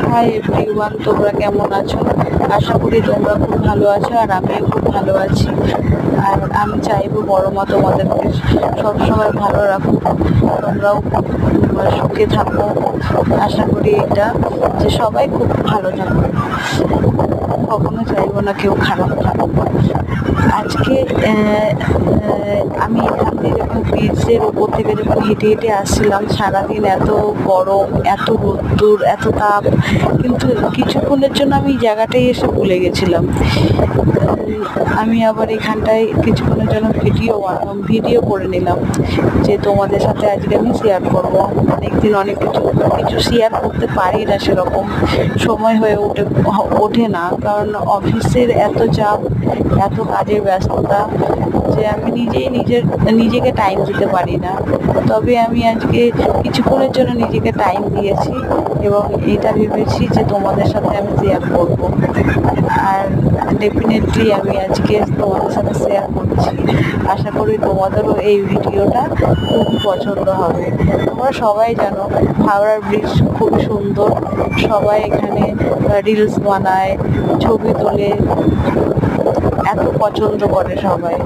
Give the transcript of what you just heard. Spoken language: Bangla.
হাই এভরিওয়ান, তোমরা কেমন আছো? আশা করি তোমরা খুব ভালো আছো, আর আমিও খুব ভালো আছি। আর আমি চাইবো বড় মা তোমাদেরকে সবসময় ভালো রাখুক, তোমরাও সুখে থাকো। আশা করি এটা যে সবাই খুব ভালো থাকো, কখনো চাইবো না কেউ খারাপ থাকুক। আজকে আমি এখান থেকে যখন ব্রিজের ওপর থেকে যখন হেঁটে হেঁটে আসছিলাম, সারাদিন এত গরম, এত রোদ্দুর, এত তাপ, কিন্তু কিছুক্ষণের জন্য আমি এই জায়গাটায় এসে ভুলে গেছিলাম। আমি আবার এখানটায় কিছুক্ষণের জন্য ভিডিও করে নিলাম, যে তোমাদের সাথে আজকে আমি শেয়ার করবো। অনেকদিন অনেক কিছু শেয়ার করতে পারি না, সেরকম সময় হয়ে ওঠে না, কারণ অফিসের এত চাপ, এত কাজের ব্যস্ততা, যে আমি নিজেকে টাইম দিতে পারি না। তবে আমি আজকে কিছুক্ষণের জন্য নিজেকে টাইম দিয়েছি এবং এটা ভেবেছি যে তোমাদের সাথে আমি শেয়ার করব। আর ডেফিনেটলি আমি আজকে তোমাদের সাথে শেয়ার করছি। আশা করি তোমাদেরও এই ভিডিওটা খুব পছন্দ হবে। তোমরা সবাই জানো হাওড়ার ব্রিজ খুবই সুন্দর, সবাই এখানে রিলস বানায়, ছবি তোলে, এত পছন্দ করে সবাই।